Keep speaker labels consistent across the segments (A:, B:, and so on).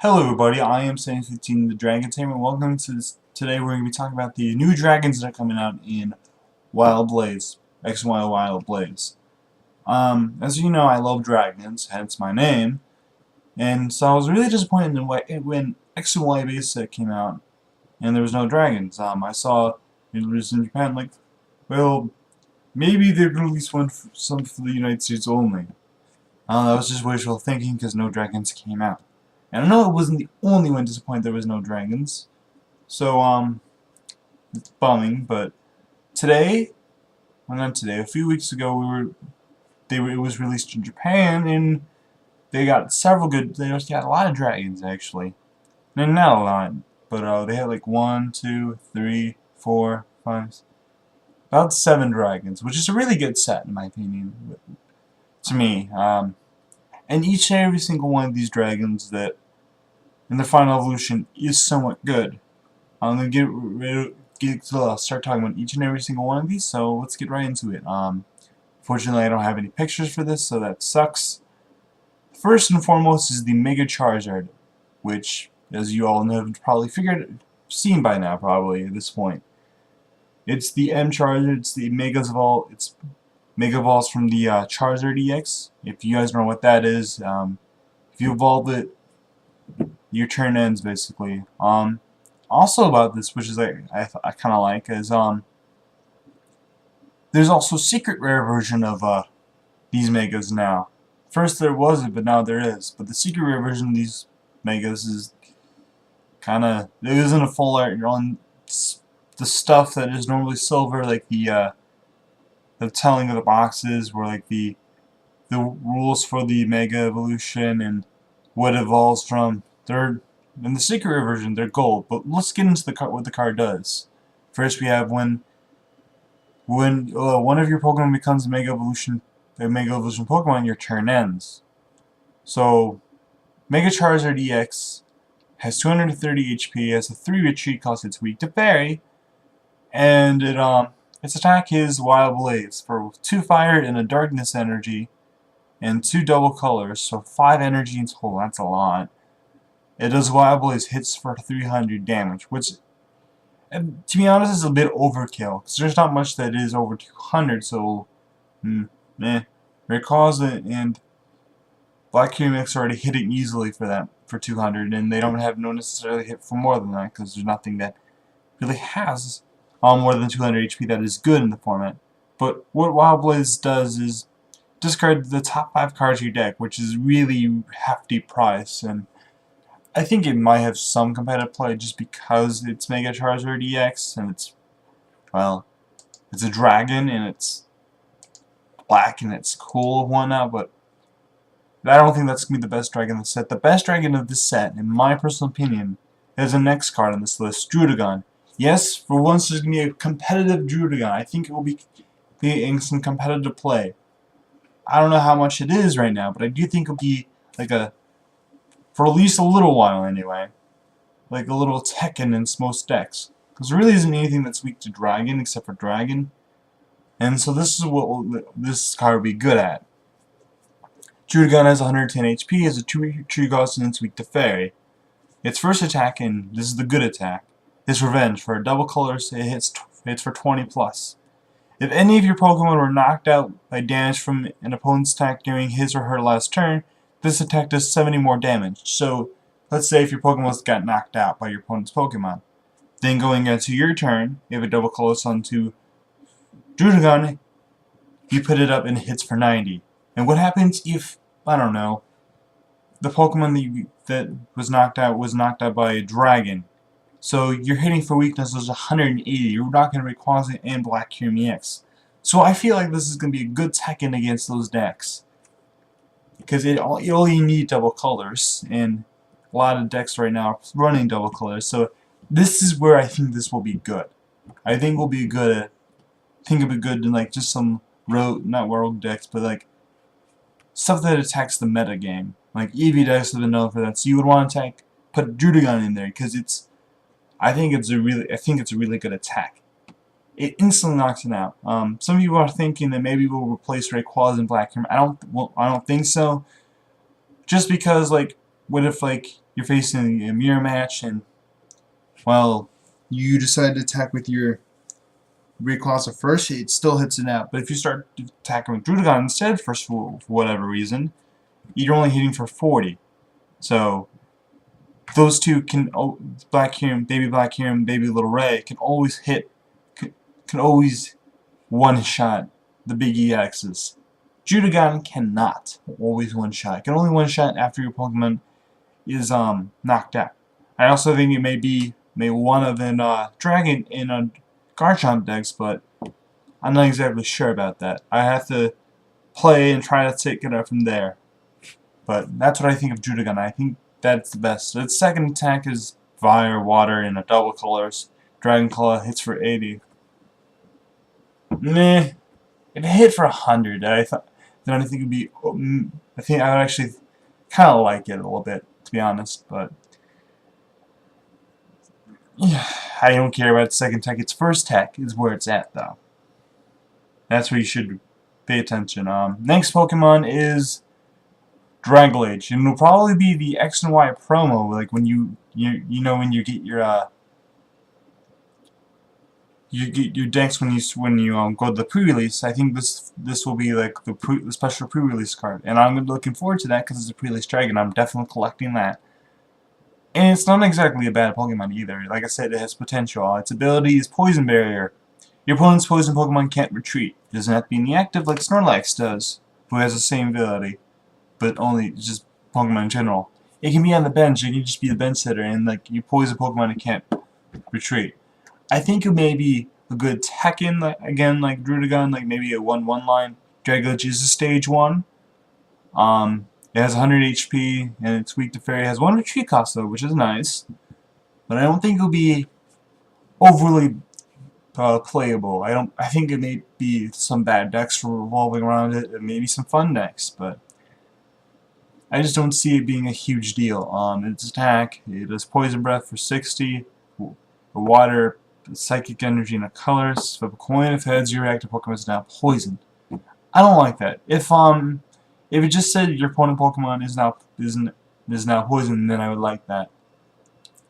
A: Hello everybody, I am Sam15 the Dragon Tamer. Welcome to this. Today we're going to be talking about the new dragons that are coming out in Wild Blaze, X and Y Wild Blaze. As you know, I love dragons, hence my name, and so I was really disappointed when X and Y base set came out and there was no dragons. I saw it was in Japan, like, well, maybe they released some for the United States only. That was just wishful thinking because no dragons came out. And I know it wasn't the only one disappointed there was no dragons. So, it's bumming, but today, well not today, a few weeks ago it was released in Japan and they got a lot of dragons actually. And not a lot, but they had like 1, 2, 3, 4, 5, about 7 dragons, which is a really good set in my opinion, to me. And each and every single one of these dragons that in the final evolution is somewhat good. I'm gonna start talking about each and every single one of these, so let's get right into it. Fortunately, I don't have any pictures for this, so that sucks. First and foremost is the Mega Charizard, which, as you all have probably seen by now, probably at this point. It's the M Charizard. It's the It's Mega Evolves from the Charizard EX. If you guys don't know what that is, if you evolve it, your turn ends basically. Also about this, which is like I kind of like, is there's also a secret rare version of these megas now. First there wasn't, but now there is. But the secret rare version of these megas is kind of, there isn't a full art. You're on the stuff that is normally silver, like the telling of the boxes, where like the rules for the mega evolution and what evolves from. They're in the secret rare version, they're gold. But let's get into what the card does. First, we have when one of your Pokemon becomes a Mega Evolution Pokemon, your turn ends. So, Mega Charizard EX has 230 HP, has a 3 retreat cost, it's weak to Fairy, and its attack is Wild Blaze for 2 fire and a darkness energy, and 2 double colors, so 5 energy in total. That's a lot. It does Wild Blaze hits for 300 damage, which, to be honest, is a bit overkill, because there's not much that is over 200, so, meh. Rayquaza and Black Humix are already hitting easily for 200, and they don't necessarily hit for more than that, because there's nothing that really has more than 200 HP that is good in the format. But what Wild Blaze does is discard the top 5 cards of your deck, which is really hefty price, and I think it might have some competitive play just because it's Mega Charizard EX and it's, well, it's a dragon and it's black and it's cool and whatnot, but I don't think that's going to be the best dragon in the set. The best dragon of this set, in my personal opinion, is the next card on this list, Druddigon. Yes, for once there's going to be a competitive Druddigon. I think it will be in some competitive play. I don't know how much it is right now, but I do think it'll be like for at least a little while anyway, like a little Tekken in most decks. Because there really isn't anything that's weak to Dragon except for Dragon. And so this is what this card will be good at. Druddigon has 110 HP, has a 2 retreat cost, and it's weak to Fairy. Its first attack, and this is the good attack, is Revenge. For a double colors, it hits for 20 plus. If any of your Pokemon were knocked out by damage from an opponent's attack during his or her last turn, this attack does 70 more damage. So, let's say if your Pokemon got knocked out by your opponent's Pokemon. Then going into your turn, you have a double colors onto Druddigon, you put it up and it hits for 90. And what happens if, I don't know, the Pokemon that was knocked out by a dragon? So your hitting for weakness is 180. You're knocking Rayquaza and Black Kyurem EX. So I feel like this is going to be a good Tekken against those decks. Because all you need double colors, and a lot of decks right now are running double colors. So this is where I think this will be good. I think it'll be good in like just some not rogue decks, but like stuff that attacks the meta game. Like EV decks have been known for that. So you would want to put Druddigon in there because I think it's a really good attack. It instantly knocks it out. Some people are thinking that maybe we'll replace Rayquaza and Black Kyurem. I don't think so. Just because, like, what if like you're facing a mirror match and well you decide to attack with your Rayquaza first, it still hits it out. But if you start attacking with Druddigon instead for whatever reason, you're only hitting for 40. So those two can Black Heron, Baby Little Ray can always hit, can always one-shot the big EXs. Druddigon cannot always one-shot. It can only one-shot after your Pokemon is knocked out. I also think it may be one of an Dragon in a Garchomp decks, but I'm not exactly sure about that. I have to play and try to take it out from there. But that's what I think of Druddigon. I think that's the best. Its second attack is Fire, Water, in a double colors. Dragon Claw hits for 80. Meh. It hit for 100. I think it'd be. I think I would actually kind of like it a little bit, to be honest. But yeah, I don't care about its second tech. Its first tech is where it's at, though. That's where you should pay attention. Next Pokemon is Dragalage, and it'll probably be the X and Y promo, like when you know when you get your decks when you go to the pre-release. I think this will be like the special pre-release card, and I'm looking forward to that because it's a pre-release dragon. I'm definitely collecting that. And it's not exactly a bad Pokemon either. Like I said, it has potential. Its ability is Poison Barrier. Your opponent's poison Pokemon can't retreat. It doesn't have to be in the active like Snorlax does, who has the same ability, but only just Pokemon in general. It can be on the bench. It can just be the bench sitter, and like you poison Pokemon, it can't retreat. I think it may be a good Tekken, like, again, like Druddigon, like maybe a 1/1 line. Dragalage is a stage 1. It has 100 HP, and it's weak to Fairy. It has 1 retreat cost, though, which is nice. But I don't think it'll be overly playable. I think it may be some bad decks revolving around it, and maybe some fun decks, but I just don't see it being a huge deal. Its attack, it does Poison Breath for 60, Water, Psychic Energy, and a Colors. Flip a coin. If heads, your active Pokemon is now poisoned. I don't like that. If it just said your opponent Pokemon is now poisoned, then I would like that.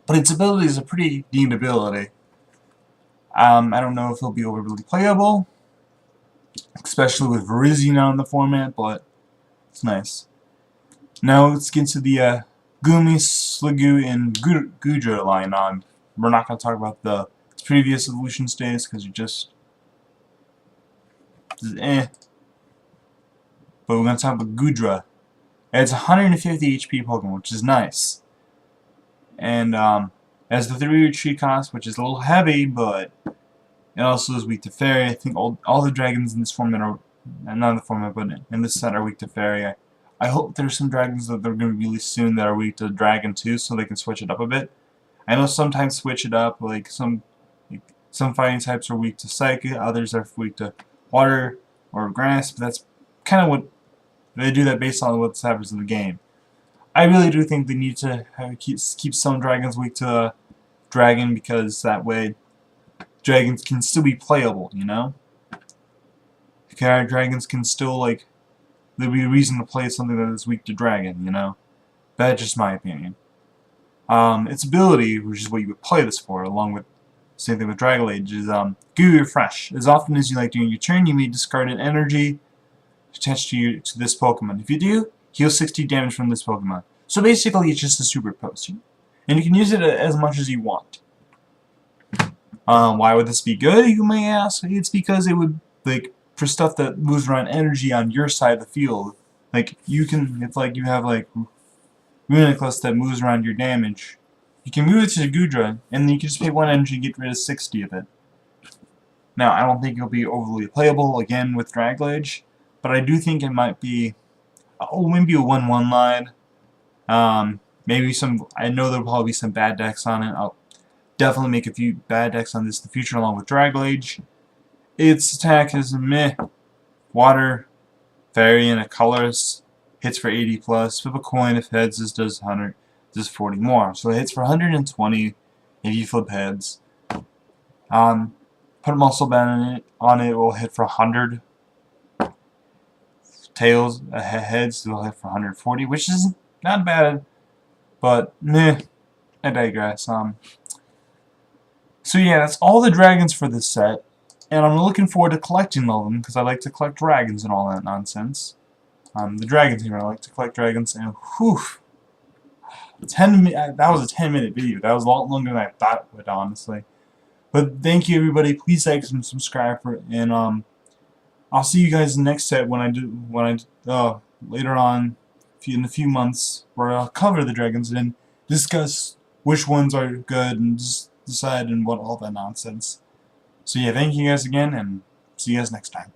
A: But its ability is a pretty neat ability. I don't know if it'll be overly playable, especially with Virizion on the format, but it's nice. Now let's get to the Gumi, Sliggoo, and Goodra line. We're not going to talk about the previous evolution stages because you just But we're going to talk about Goodra. It's 150 HP Pokemon, which is nice. And it has the 3 retreat cost, which is a little heavy, but it also is weak to Fairy. I think all the dragons in this format are, not in the format, but in this set are weak to Fairy. I hope there's some dragons that they're going to release soon that are weak to Dragon too, so they can switch it up a bit. I know sometimes switch it up, like some fighting types are weak to Psychic, others are weak to Water or Grass, but that's kind of what they do that based on what happens in the game. I really do think they need to keep some dragons weak to Dragon, because that way dragons can still be playable, you know? Dragons can still, like, there'd be a reason to play something that is weak to Dragon, you know? That's just my opinion. Its ability, which is what you would play this for, along with same thing with Dragalage, is Goo Refresh. As often as you like during your turn, you may discard an energy attached to this Pokemon. If you do, heal 60 damage from this Pokemon. So basically, it's just a super potion, and you can use it as much as you want. Why would this be good, you may ask? It's because it would, like, for stuff that moves around energy on your side of the field. Like, you can, if like you have like Runiculus that moves around your damage, you can move it to Goodra, and then you can just pay 1 energy and get rid of 60 of it. Now, I don't think it'll be overly playable again with Dragalage, but I do think it might be, maybe a 1/1 line. Maybe some, I know there'll probably be some bad decks on it. I'll definitely make a few bad decks on this in the future along with Dragalage. Its attack is meh. Water, Fairy, and a Colors. Hits for 80 plus. Flip a coin. If heads, this does 100. This is 40 more. So it hits for 120 if you flip heads. Put a muscle band on it will hit for 100. Tails, heads will hit for 140, which is not bad. But, meh, I digress. So yeah, that's all the dragons for this set. And I'm looking forward to collecting all of them, because I like to collect dragons and all that nonsense. The dragons here, I like to collect dragons, and whew, that was a 10-minute video. That was a lot longer than I thought it would, honestly. But thank you, everybody. Please like and subscribe, and I'll see you guys in the next set later on in a few months, where I'll cover the dragons and discuss which ones are good and just decide and what all that nonsense. So yeah, thank you guys again, and see you guys next time.